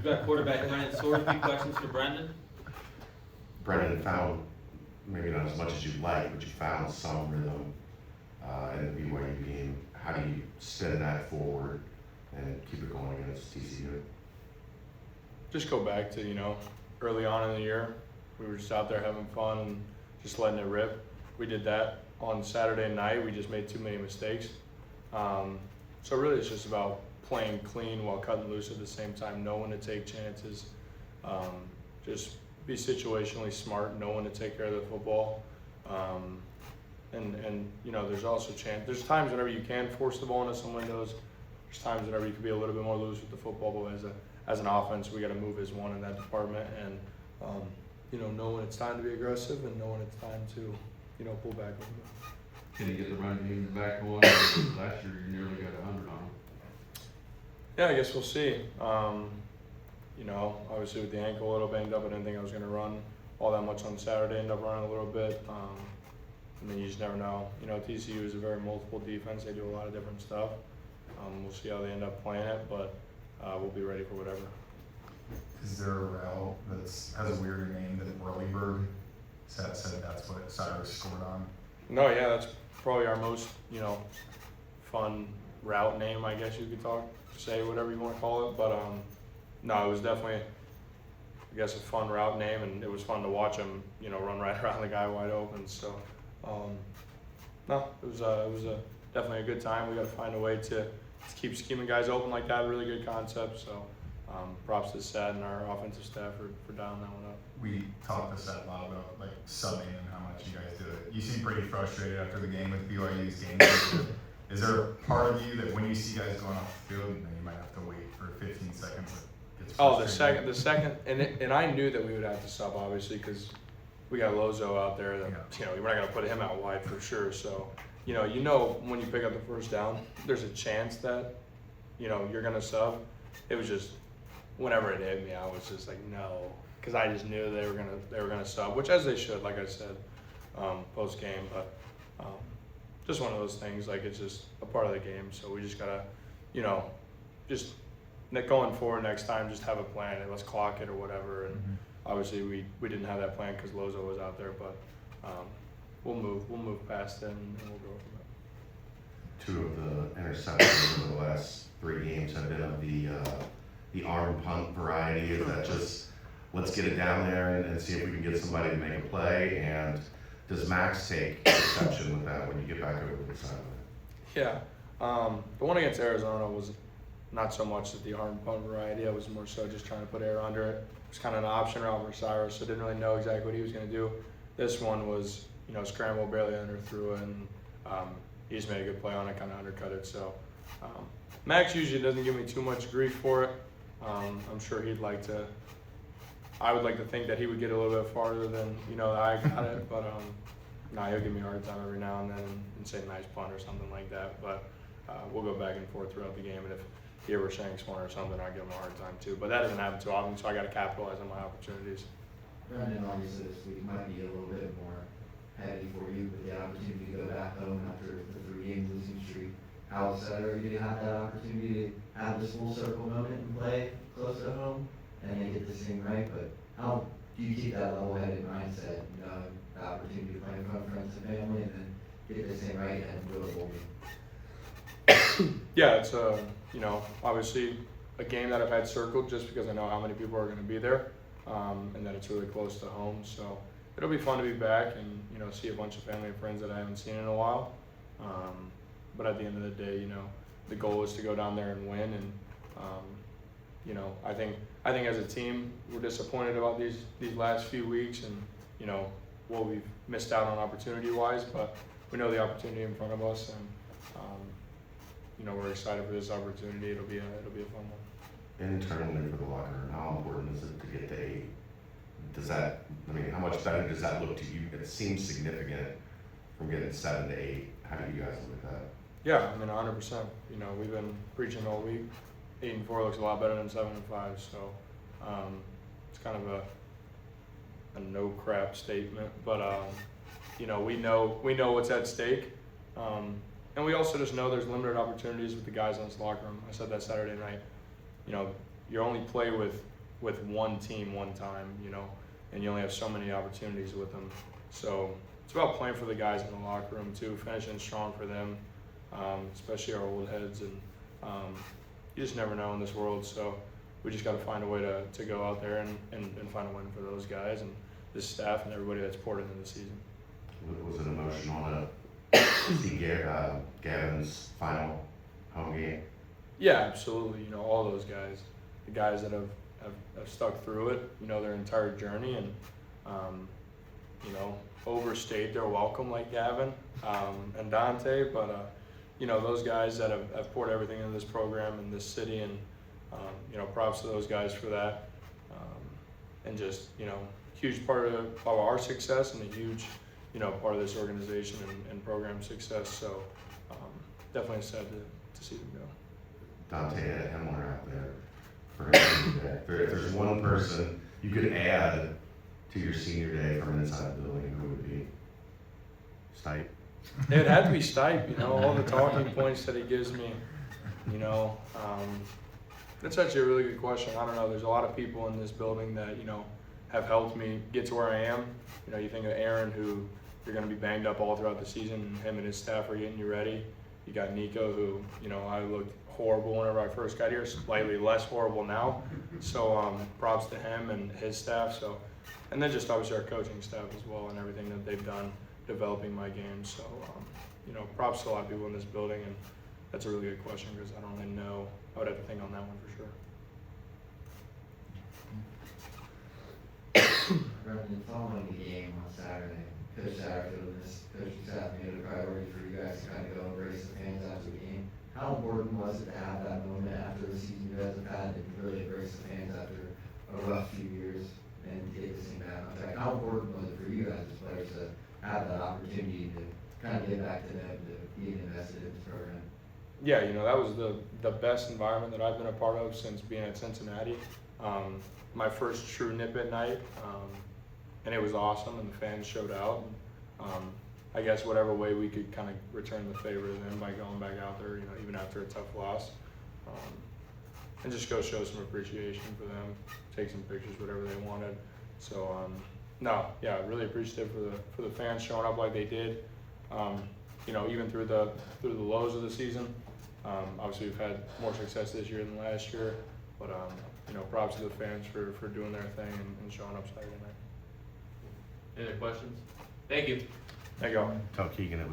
We've got quarterback Ryan Sorsby. Questions for Brendan? Brendan found, maybe not as much as you'd like, but you found some rhythm in the BYU game. How do you spin that forward and keep it going against TCU? Just go back to, early on in the year, we were just out there having fun and just letting it rip. We did that on Saturday night. We just made too many mistakes. So really it's just about playing clean while cutting loose at the same time, know when to take chances, just be situationally smart, know when to take care of the football. And there's also there's times whenever you can force the ball into some windows. There's times whenever you can be a little bit more loose with the football, but as an offense, we got to move as one in that department and, know when it's time to be aggressive and know when it's time to, pull back a little bit. Can you get the run game back going? Last year you nearly got 100 on them. Yeah, I guess we'll see. Obviously with the ankle a little banged up, I didn't think I was going to run all that much on Saturday. Ended up running a little bit. And then you just never know. TCU is a very multiple defense. They do a lot of different stuff. We'll see how they end up playing it, but we'll be ready for whatever. Is there a route that has a weirder name than Whirlyburg? Said that's what Cyrus scored on. No, yeah, that's probably our most, fun route name, I guess you could say whatever you want to call it. But no, it was definitely, I guess, a fun route name, and it was fun to watch him, run right around the guy wide open. So, no, it was definitely a good time. We got to find a way to keep scheming guys open like that. Really good concept. So, props to Sad and our offensive staff for dialing that one up. We talked to Seth a lot about subbing and how much you guys do it. You seem pretty frustrated after the game with BYU's game. Is there a part of you that when you see guys going off the field, you might have to wait for 15 seconds? The second, and I knew that we would have to sub obviously because we got Lozo out there that we're not gonna put him out wide for sure. So when you pick up the first down, there's a chance that you're gonna sub. It was just whenever it hit me, I was just like no. Because I just knew they were gonna sub, which as they should, like I said, post game. But just one of those things. It's just a part of the game. So we just gotta, just going forward next time, just have a plan and let's clock it or whatever. And obviously we didn't have that plan because Lozo was out there, but we'll move past it and we'll go from there. 2 of the interceptions over the last 3 games have been of the arm punt variety. Is that just let's get it down there and see if we can get somebody to make a play? And does Max take exception with that when you get back over the sideline? Yeah, the one against Arizona was not so much the arm punt variety. I was more so just trying to put air under it. It was kind of an option route for Cyrus, so didn't really know exactly what he was going to do. This one was, scramble, barely underthrew it, and he just made a good play on it, kind of undercut it. So Max usually doesn't give me too much grief for it. I'm sure I would like to think that he would get a little bit farther than, I got it, but he'll give me a hard time every now and then and say nice punt or something like that. But we'll go back and forth throughout the game, and if he ever shanks one or something, I'll give him a hard time too. But that doesn't happen too often, so I got to capitalize on my opportunities. Brendan, obviously this week might be a little bit more heavy for you with the opportunity to go back home after the 3-game losing streak. How excited are you to have that opportunity to have this full circle moment and play close to home and then get this thing right? But how do you keep that level-headed mindset, the opportunity to play in front of friends and family and then get this thing right and do it boldly? Yeah, it's obviously a game that I've had circled just because I know how many people are going to be there, and that it's really close to home. So it'll be fun to be back and see a bunch of family and friends that I haven't seen in a while. But at the end of the day, the goal is to go down there and win. And I think as a team we're disappointed about these last few weeks and what we've missed out on opportunity-wise, but we know the opportunity in front of us, and we're excited for this opportunity. It'll be a fun one. Internally for the locker room, how important is it to get to 8? How much better does that look to you? It seems significant from getting 7 to 8. How do you guys look at that? Yeah, 100%. We've been preaching all week. 8-4 looks a lot better than 7-5. So it's kind of a no crap statement, but we know what's at stake. And we also just know there's limited opportunities with the guys in this locker room. I said that Saturday night. You only play with with one team one time, you know, and you only have so many opportunities with them. So it's about playing for the guys in the locker room too, finishing strong for them, especially our old heads. And you just never know in this world. So we just got to find a way to go out there and find a win for those guys and this staff and everybody that's poured into the season. Was it emotional to see Gavin's final home game? Yeah, absolutely. You know, all those guys, the guys that have stuck through it, you know, their entire journey and, you know, overstayed their welcome like Gavin and Dante. But, you know, those guys that have poured everything into this program and this city and, you know, props to those guys for that. And just, you know, huge part of our success and a huge, you know, part of this organization and program success. So definitely sad to see them go. Dante had a Himmler out there for his senior day. If there's one person you could add to your senior day from inside the building, who would it be? Stipe? It had to be Stipe, you know, all the talking points that he gives me, you know. That's actually a really good question. I don't know, there's a lot of people in this building that, you know, have helped me get to where I am. You know, you think of Aaron, who you're going to be banged up all throughout the season, and him and his staff are getting you ready. You got Nico, who, you know, I looked horrible whenever I first got here, slightly less horrible now. So props to him and his staff. So, and then just obviously our coaching staff as well and everything that they've done developing my game. So, you know, props to a lot of people in this building, and that's a really good question because I don't really know. I would have to think on that one for sure. Brendan, following the game on Saturday, Coach Satterfield and this coaching staff made it a priority for you guys to kind of go embrace the fans after the game. How important was it to have that moment after the season you guys have had and really embrace the fans after a rough few years and get this thing back on track? How important was it for you guys as players to have that opportunity to kind of get back to them, to being invested in this program? Yeah, you know, that was the best environment that I've been a part of since being at Cincinnati. My first true nip at night, and it was awesome, and the fans showed out. I guess whatever way we could kind of return the favor to them by going back out there, you know, even after a tough loss, and just go show some appreciation for them, take some pictures, whatever they wanted. So, no, yeah, really appreciative for the fans showing up like they did. You know, even through the lows of the season. Obviously, we've had more success this year than last year, but you know, props to the fans for doing their thing and showing up Saturday night. Any other questions? Thank you. There you go. Tell Keegan it was